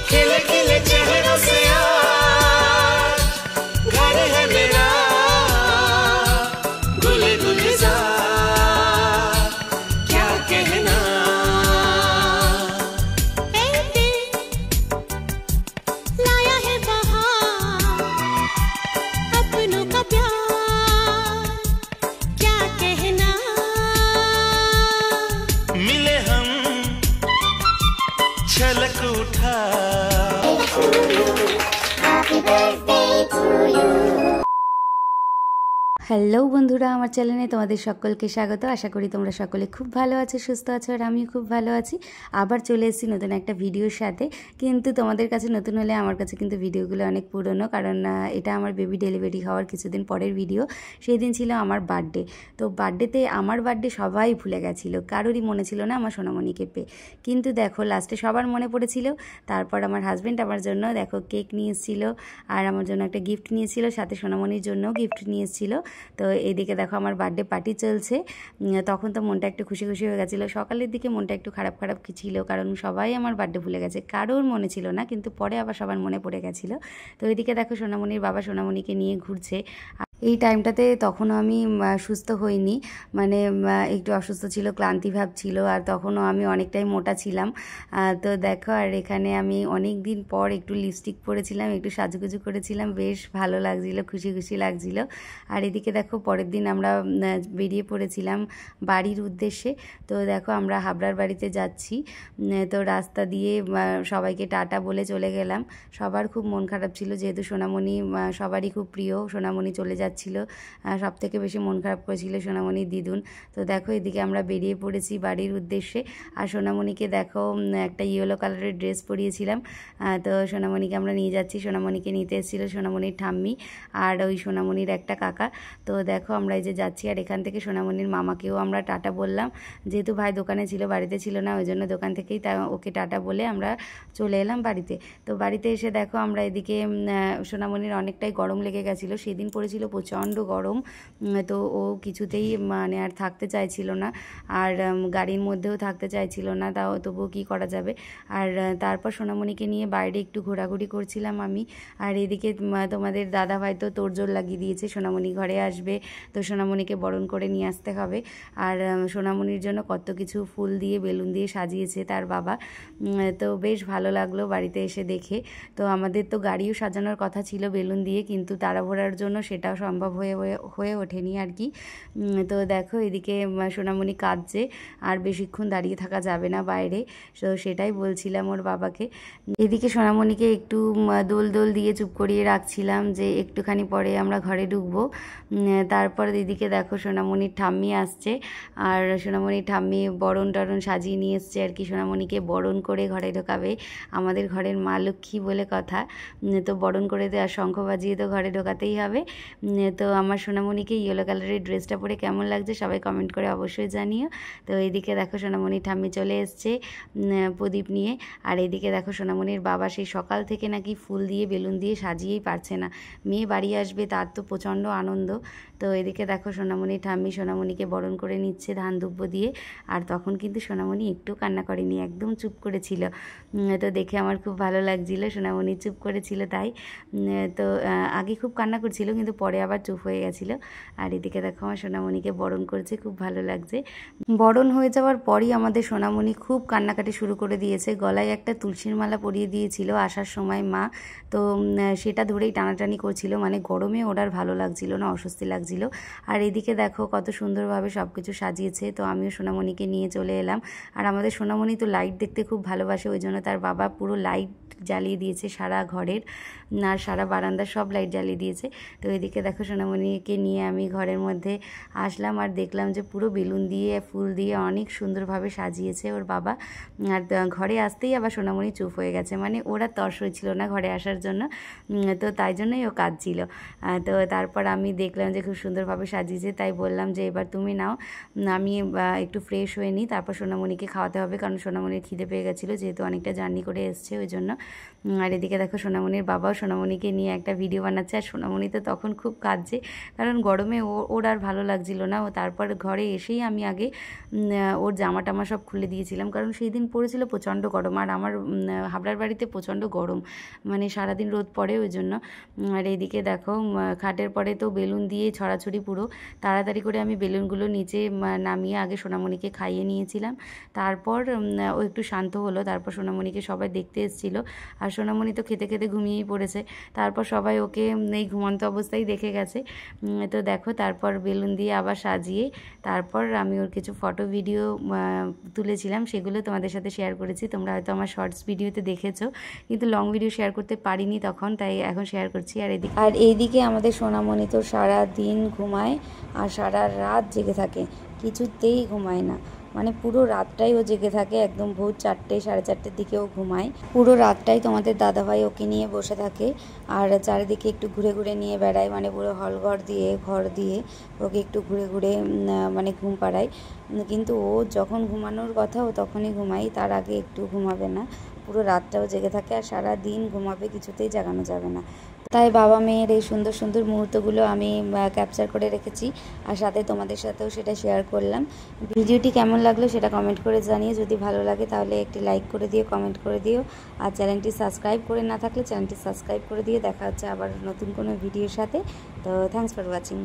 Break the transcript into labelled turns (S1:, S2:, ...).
S1: खिले खिले चेहरों से आज घर है मेरा गुले गुलजार क्या कहना।
S2: ए दिल लाया है बहार अपनों का प्यार क्या कहना।
S1: मिले हम छलक उठा।
S3: হ্যালো বন্ধুরা, আমার চ্যানেলে তোমাদের সকলকে স্বাগত। আশা করি তোমরা সকলে খুব ভালো আছো, সুস্থ আছো, আর আমিও খুব ভালো আছি। আবার চলে এসেছি নতুন একটা ভিডিওর সাথে। কিন্তু তোমাদের কাছে নতুন হলে আমার কাছে কিন্তু ভিডিওগুলো অনেক পুরনো, কারণ এটা আমার বেবি ডেলিভারি হওয়ার কিছুদিন পরের ভিডিও। সেই দিন ছিল আমার বার্থডে। তো বার্থডেতে আমার বার্থডে সবাই ভুলে গেছিলো, কারোরই মনে ছিল না আমার সোনামণিকে পেয়ে। কিন্তু দেখো লাস্টে সবার মনে পড়েছিল। তারপর আমার হাজব্যান্ড আমার জন্য দেখো কেক নিয়ে এসেছিলো, আর আমার জন্য একটা গিফট নিয়েছিল, সাথে সোনামণির জন্যও গিফট নিয়ে এসেছিলো। তো এইদিকে দেখো আমার বার্থডে পার্টি চলছে। তখন তো মনটা একটু খুশি খুশি হয়ে গেছিলো। সকালের দিকে মনটা একটু খারাপ খারাপ ছিল, কারণ সবাই আমার বার্থডে ভুলে গেছে, কারোর মনে ছিল না, কিন্তু পরে আবার সবার মনে পড়ে গেছিলো। তো এইদিকে দেখো সোনামণির বাবা সোনামণিকে নিয়ে ঘুরছে। এই টাইমটাতে তখনও আমি সুস্থ হইনি, মানে একটু অসুস্থ ছিল, ক্লান্তি ভাব ছিল, আর তখনও আমি অনেকটাই মোটা ছিলাম। তো দেখো, আর এখানে আমি অনেক দিন পর একটু লিপস্টিক পরেছিলাম, একটু সাজুগুজু করেছিলাম, বেশ ভালো লাগছিল, খুশি খুশি লাগছিল। আর এদিকে দেখো পরের দিন আমরা বেরিয়ে পড়েছিলাম বাড়ির উদ্দেশ্যে। তো দেখো আমরা হাবড়ার বাড়িতে যাচ্ছি। তো রাস্তা দিয়ে সবাইকে টাটা বলে চলে গেলাম। সবার খুব মন খারাপ ছিল, যেহেতু সোনামণি সবারই খুব প্রিয়। সোনামণি চলে যাচ্ছিল, সব থেকে বেশি মন খারাপ করেছিল সোনামণির দিদুন। তো দেখো এদিকে আমরা বেরিয়ে পড়েছি বাড়ির উদ্দেশ্যে। আর সোনামণিকে দেখো একটা ইয়েলো কালারের ড্রেস পরিয়েছিলাম। তো সোনামণিকে আমরা নিয়ে যাচ্ছি। সোনামণিকে নিতে এসেছিলো সোনামণির ঠাম্মি আর ওই সোনামণির একটা কাকা। তো দেখো আমরা এই যে যাচ্ছি, আর এখান থেকে সোনামণির মামাকেও আমরা টাটা বললাম, যেহেতু ভাই দোকানে ছিল, বাড়িতে ছিল না, ওই জন্য দোকান থেকেই ওকে টাটা বলে আমরা চলে এলাম বাড়িতে। তো বাড়িতে এসে দেখো আমরা এদিকে সোনামণির অনেকটাই গরম লেগে গেছিলো, সেদিন পড়েছিল প্রচণ্ড গরম। তো ও কিছুতেই মানে আর থাকতে চাইছিল না, আর গাড়ির মধ্যেও থাকতে চাইছিল না, তাও তবুও কী করা যাবে। আর তারপর সোনামণিকে নিয়ে বাইরে একটু ঘোরাঘুরি করছিলাম আমি। আর এদিকে তোমাদের দাদাভাই তো তোড়জোড় লাগিয়ে দিয়েছে, সোনামণি ঘরে আসবে, তো সোনামণিকে বরণ করে নিয়ে আসতে হবে। আর সোনামণির জন্য কত কিছু ফুল দিয়ে বেলুন দিয়ে সাজিয়েছে তার বাবা। তো বেশ ভালো লাগলো বাড়িতে এসে দেখে। তো আমাদের তো গাড়িও সাজানোর কথা ছিল বেলুন দিয়ে, কিন্তু তাড়াহুড়ার জন্য সেটাও সম্ভব হয়ে ওঠেনি আর কি। তো দেখো এদিকে সোনামণি কাঁদছে, আর বেশিক্ষণ দাঁড়িয়ে থাকা যাবে না বাইরে, তো সেটাই বলছিলাম ওর বাবাকে। এদিকে সোনামণিকে একটু দোল দোল দিয়ে চুপ করিয়ে রাখছিলাম, যে একটুখানি পরে আমরা ঘরে ঢুকবো। তারপর এদিকে দেখো সোনামণির ঠাম্মি আসছে, আর সোনামণির ঠাম্মি বরণ টরণ সাজিয়ে নিয়ে এসছে আর কি, সোনামণিকে বরণ করে ঘরে ঢোকাবে। আমাদের ঘরের মা লক্ষ্মী বলে কথা, তো বরণ করে দেওয়ার শঙ্খ বাজিয়ে তো ঘরে ঢোকাতেই হবে। তো আমার সোনামণিকে ইয়েলো কালারের ড্রেসটা পরে কেমন লাগছে সবাই কমেন্ট করে অবশ্যই জানিও। তো এইদিকে দেখো সোনামণির ঠাম্মি চলে এসছে প্রদীপ নিয়ে। আর এইদিকে দেখো সোনামণির বাবা সেই সকাল থেকে নাকি ফুল দিয়ে বেলুন দিয়ে সাজিয়েই পারছে না, মেয়ে বাড়ি আসবে, তার তো প্রচণ্ড আনন্দ। তো এদিকে দেখো সোনামণির ঠাম্মি সোনামণিকে বরণ করে নিচ্ছে ধান দুব্য দিয়ে। আর তখন কিন্তু সোনামণি একটু কান্না করেনি, একদম চুপ করেছিল। তো দেখে আমার খুব ভালো লাগছিল, সোনামণি চুপ করেছিল তাই। তো আগে খুব কান্না করছিল, কিন্তু পরে আবার চুপ হয়ে গেছিলো। আর এদিকে দেখো আমার সোনামণিকে বরণ করছে, খুব ভালো লাগছে। বরণ হয়ে যাওয়ার পরই আমাদের সোনামণি খুব কান্নাকাটি শুরু করে দিয়েছে। গলায় একটা তুলসীর মালা পরিয়ে দিয়েছিল আসার সময় মা, তো সেটা ধরেই টানাটানি করছিল, মানে গরমে ওর আর ভালো লাগছিল না, অস্বস্তি লাগছিল। আর এদিকে দেখো কত সুন্দরভাবে সব কিছু সাজিয়েছে। তো আমিও সোনামণিকে নিয়ে চলে এলাম। আর আমাদের সোনামণি তো লাইট দেখতে খুব ভালোবাসে, ওই জন্য তার বাবা পুরো লাইট জ্বালিয়ে দিয়েছে সারা ঘরের, আর সারা বারান্দার সব লাইট জ্বালিয়ে দিয়েছে। তো এদিকে দেখো সোনামণিকে নিয়ে আমি ঘরের মধ্যে আসলাম, আর দেখলাম যে পুরো বেলুন দিয়ে ফুল দিয়ে অনেক সুন্দরভাবে সাজিয়েছে ওর বাবা। আর ঘরে আসতেই আবার সোনামণি চুপ হয়ে গেছে, মানে ওরা তর্স হয়েছিল না ঘরে আসার জন্য, তো তাই জন্যই ও কাঁদছিল। তো তারপর আমি দেখলাম যে খুব সুন্দরভাবে সাজিয়েছে, তাই বললাম যে এবার তুমি নাও, আমি একটু ফ্রেশ হয়ে নিই, তারপর সোনামণিকে খাওয়াতে হবে, কারণ সোনামণির খিদে পেয়ে গেছিলো, যেহেতু অনেকটা জার্নি করে এসছে ওই জন্য। আর এদিকে দেখো সোনামণির বাবাও সোনামণিকে নিয়ে একটা ভিডিও বানাচ্ছে। আর সোনামণি তো তখন খুব কাঁদছে, কারণ গরমে ওর আর ভালো লাগছিল না। ও তারপর ঘরে এসেই আমি আগে ওর জামা টামা সব খুলে দিয়েছিলাম, কারণ সেই দিন পড়েছিল প্রচণ্ড গরম। আর আমার হাবড়ার বাড়িতে প্রচণ্ড গরম, মানে সারাদিন রোদ পড়ে ওই জন্য। আর এইদিকে দেখো খাটের পরে তো বেলুন দিয়ে ছড়াছড়ি, পুরো তাড়াতাড়ি করে আমি বেলুনগুলো নিচে নামিয়ে আগে সোনামণিকে খাইয়ে নিয়েছিলাম। তারপর ও একটু শান্ত হলো, তারপর সোনামণিকে সবাই দেখতে এসেছিলো। আর সোনামণি তো খেতে খেতে ঘুমিয়েই পড়েছে। তারপর সবাই ওকে এই ঘুমন্ত অবস্থায় দেখে গেছে। তো দেখো তারপর বেলুন দিয়ে আবার সাজিয়ে তারপর আমি ওর কিছু ফটো ভিডিও তুলেছিলাম, সেগুলো তোমাদের সাথে শেয়ার করেছি। তোমরা হয়তো আমার শর্টস ভিডিওতে দেখেছো, কিন্তু লং ভিডিও শেয়ার করতে পারিনি তখন, তাই এখন শেয়ার করছি। আর এইদিকে আমাদের সোনামণি তো সারা দিন ঘুমায় আর সারা রাত জেগে থাকে, কিছুতেই ঘুমায় না। মানে পুরো রাতটাই ও জেগে থাকে, একদম ভোর 4টে 4:30 দিকেও ঘুমায়। পুরো রাতটাই তোমাদের দাদাভাই ওকে নিয়ে বসে থাকে আর চারিদিকে একটু ঘুরে ঘুরে নিয়ে বেড়ায়, মানে পুরো ঘর দিয়ে ওকে একটু ঘুরে ঘুরে মানে ঘুম পাড়ায়। কিন্তু ও যখন ঘুমানোর কথা ও তখনই ঘুমায়, তার আগে একটু ঘুমাবে না। পুরো রাতটাও জেগে থাকে আর সারা দিন ঘুমাবে, কিছুতেই জাগানো যাবে না। তাই বাবা মেয়ের এই সুন্দর সুন্দর মুহূর্তগুলো আমি ক্যাপচার করে রেখেছি, আর সাথে তোমাদের সাথেও সেটা শেয়ার করলাম। ভিডিওটি কেমন লাগলো সেটা কমেন্ট করে জানিয়ে, যদি ভালো লাগে তাহলে একটি লাইক করে দিও, কমেন্ট করে দিও। আর চ্যানেলটি সাবস্ক্রাইব করে না থাকলে চ্যানেলটি সাবস্ক্রাইব করে দিয়ে দেখা হচ্ছে আবার নতুন কোনো ভিডিওর সাথে। তো থ্যাঙ্কস ফর ওয়াচিং।